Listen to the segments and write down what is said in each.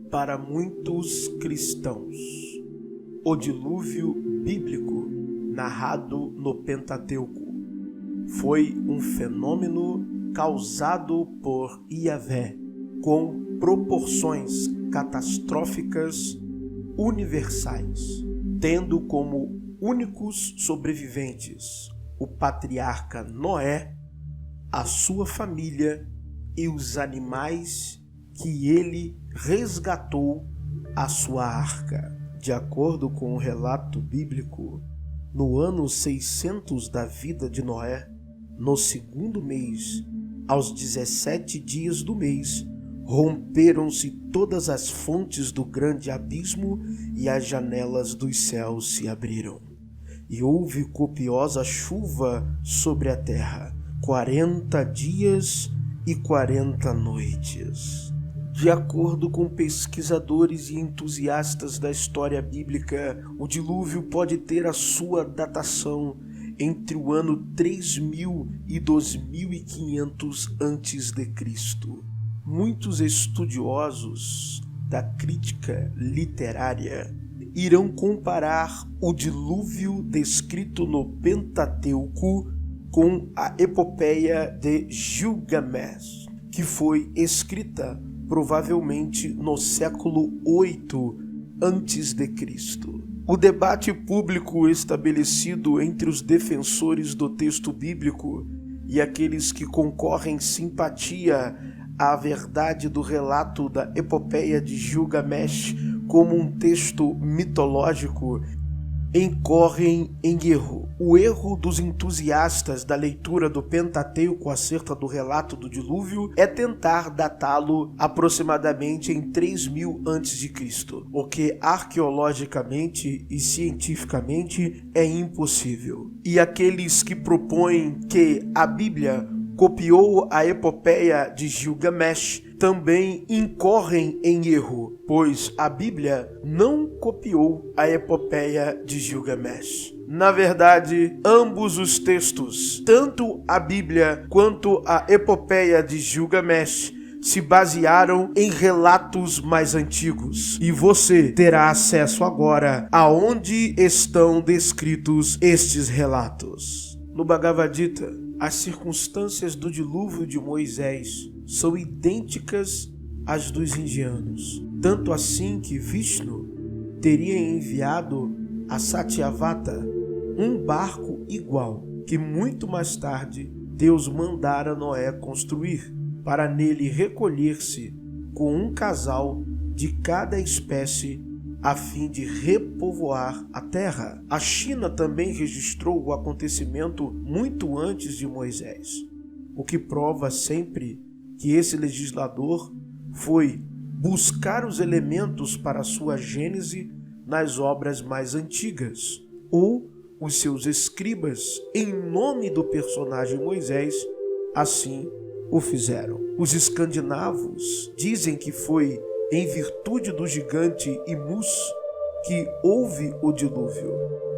Para muitos cristãos, o dilúvio bíblico narrado no Pentateuco foi um fenômeno causado por Yahvé com proporções catastróficas universais, tendo como únicos sobreviventes o patriarca Noé, a sua família e os animais que ele resgatou à sua arca. De acordo com o relato bíblico, no ano 600 da vida de Noé, no segundo mês, aos 17 dias do mês, romperam-se todas as fontes do grande abismo e as janelas dos céus se abriram. E houve copiosa chuva sobre a terra, 40 dias e 40 noites. De acordo com pesquisadores e entusiastas da história bíblica, o dilúvio pode ter a sua datação entre o ano 3000 e 2500 a.C. Muitos estudiosos da crítica literária irão comparar o dilúvio descrito no Pentateuco com a epopeia de Gilgamesh, que foi escrita provavelmente no século 8 a.C. O debate público estabelecido entre os defensores do texto bíblico e aqueles que concorrem simpatia à verdade do relato da epopeia de Gilgamesh como um texto mitológico incorrem em erro. O erro dos entusiastas da leitura do Pentateuco acerca do relato do dilúvio é tentar datá-lo aproximadamente em 3000 a.C., o que arqueologicamente e cientificamente é impossível. E aqueles que propõem que a Bíblia copiou a epopeia de Gilgamesh também incorrem em erro, pois a Bíblia não copiou a epopeia de Gilgamesh. Na verdade, ambos os textos, tanto a Bíblia quanto a epopeia de Gilgamesh, se basearam em relatos mais antigos. E você terá acesso agora aonde estão descritos estes relatos. No Bhagavad Gita, as circunstâncias do dilúvio de Moisés são idênticas às dos indianos, tanto assim que Vishnu teria enviado a Satyavata um barco igual, que muito mais tarde Deus mandara Noé construir, para nele recolher-se com um casal de cada espécie a fim de repovoar a terra. A China também registrou o acontecimento muito antes de Moisés, o que prova sempre que esse legislador foi buscar os elementos para sua gênese nas obras mais antigas, ou os seus escribas, em nome do personagem Moisés, assim o fizeram. Os escandinavos dizem que foi em virtude do gigante Imus que houve o dilúvio,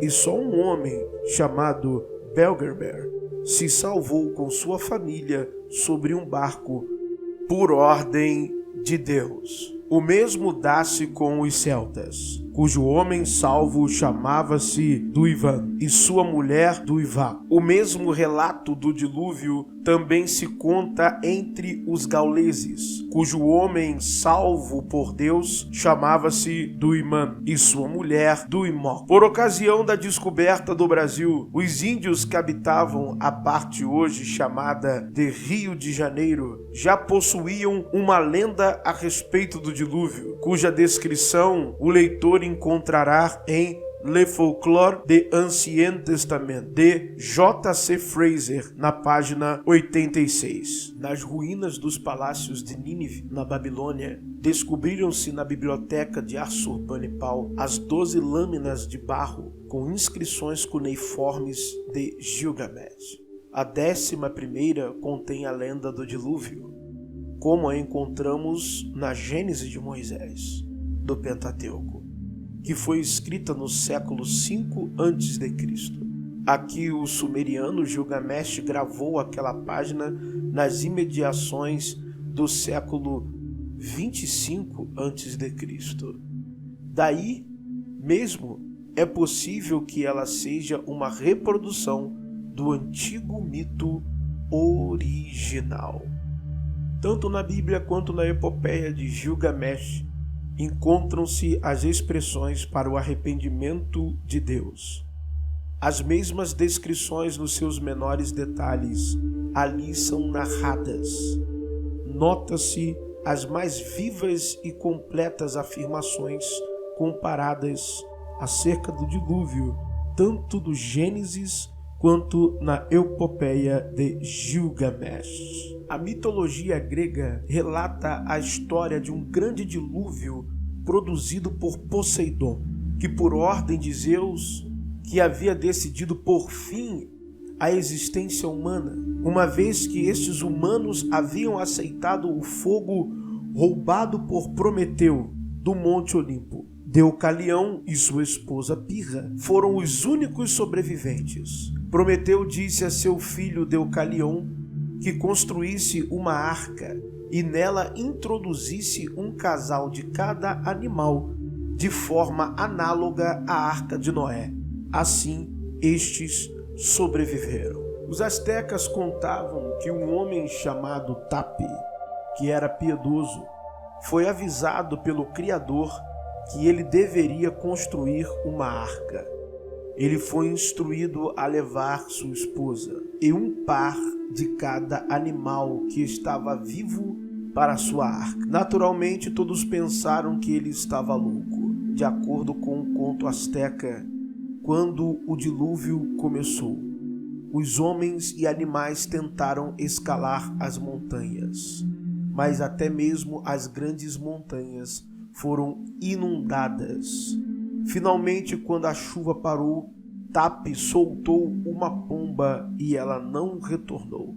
e só um homem chamado Belgerber se salvou com sua família sobre um barco por ordem de Deus. O mesmo dá-se com os celtas, cujo homem salvo chamava-se Duivan e sua mulher Duivá. O mesmo relato do dilúvio também se conta entre os gauleses, cujo homem salvo por Deus chamava-se Duimã e sua mulher Duimó. Por ocasião da descoberta do Brasil, os índios que habitavam a parte hoje chamada de Rio de Janeiro já possuíam uma lenda a respeito do dilúvio, cuja descrição o leitor encontrará em Le Folklore de Ancien Testament, de J.C. Fraser, na página 86. Nas ruínas dos palácios de Nínive, na Babilônia, descobriram-se na biblioteca de Assurbanipal as 12 lâminas de barro com inscrições cuneiformes de Gilgamesh. A 11ª contém a lenda do dilúvio, como a encontramos na Gênese de Moisés, do Pentateuco, que foi escrita no século V a.C. Aqui o sumeriano Gilgamesh gravou aquela página nas imediações do século 25 a.C. Daí mesmo é possível que ela seja uma reprodução do antigo mito original. Tanto na Bíblia quanto na epopeia de Gilgamesh encontram-se as expressões para o arrependimento de Deus. As mesmas descrições nos seus menores detalhes ali são narradas. Nota-se as mais vivas e completas afirmações comparadas acerca do dilúvio, tanto do Gênesis quanto na epopeia de Gilgamesh. A mitologia grega relata a história de um grande dilúvio produzido por Poseidon, que por ordem de Zeus, que havia decidido por fim a existência humana, uma vez que estes humanos haviam aceitado o fogo roubado por Prometeu do Monte Olimpo. Deucalião e sua esposa Pirra foram os únicos sobreviventes. Prometeu disse a seu filho Deucalião que construísse uma arca e nela introduzisse um casal de cada animal, de forma análoga à arca de Noé. Assim, estes sobreviveram. Os astecas contavam que um homem chamado Tapi, que era piedoso, foi avisado pelo Criador que ele deveria construir uma arca. Ele foi instruído a levar sua esposa e um par de cada animal que estava vivo para sua arca. Naturalmente, todos pensaram que ele estava louco. De acordo com o conto asteca, quando o dilúvio começou, os homens e animais tentaram escalar as montanhas, mas até mesmo as grandes montanhas foram inundadas. Finalmente, quando a chuva parou, Tapi soltou uma pomba e ela não retornou.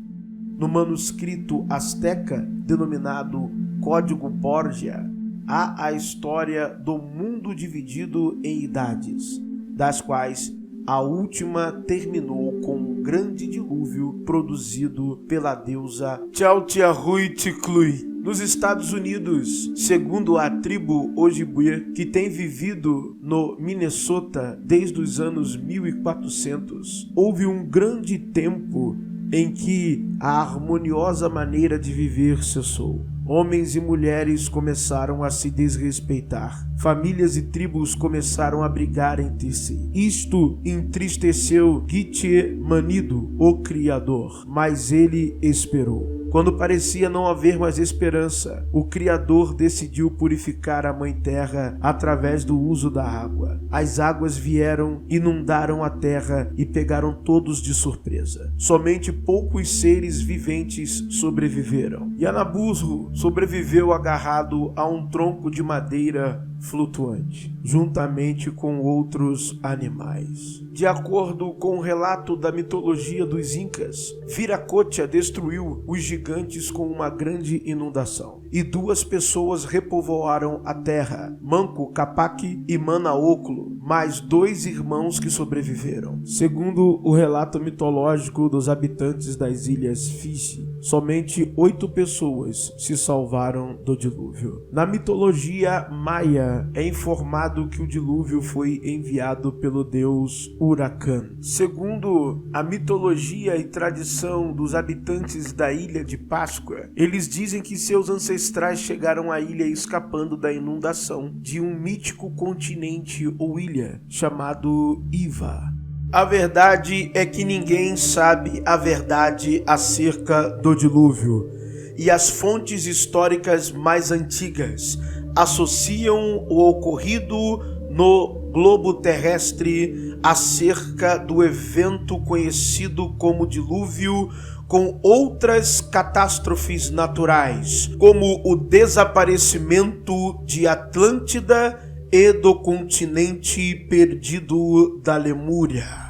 No manuscrito asteca, denominado Código Borgia, há a história do mundo dividido em idades, das quais a última terminou com um grande dilúvio produzido pela deusa Chaltiahuitlicue. Nos Estados Unidos, segundo a tribo Ojibwe, que tem vivido no Minnesota desde os anos 1400, houve um grande tempo em que a harmoniosa maneira de viver cessou. Homens e mulheres começaram a se desrespeitar. Famílias e tribos começaram a brigar entre si. Isto entristeceu Gitche Manido, o Criador, mas ele esperou. Quando parecia não haver mais esperança, o Criador decidiu purificar a Mãe Terra através do uso da água. As águas vieram, inundaram a terra e pegaram todos de surpresa. Somente poucos seres viventes sobreviveram. Yanabuzru sobreviveu agarrado a um tronco de madeira flutuante, juntamente com outros animais. De acordo com o relato da mitologia dos Incas, Viracocha destruiu os gigantes com uma grande inundação, e 2 pessoas repovoaram a terra, Manco Capac e Manaoclo, mais 2 irmãos que sobreviveram. Segundo o relato mitológico dos habitantes das ilhas Fiji, somente 8 pessoas se salvaram do dilúvio. Na mitologia maia, é informado que o dilúvio foi enviado pelo deus Huracan. Segundo a mitologia e tradição dos habitantes da ilha de Páscoa, eles dizem que seus ancestrais chegaram à ilha escapando da inundação de um mítico continente ou ilha chamado Iva. A verdade é que ninguém sabe a verdade acerca do dilúvio, e as fontes históricas mais antigas associam o ocorrido no globo terrestre acerca do evento conhecido como dilúvio com outras catástrofes naturais, como o desaparecimento de Atlântida e do continente perdido da Lemúria.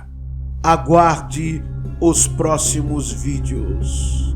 Aguarde os próximos vídeos.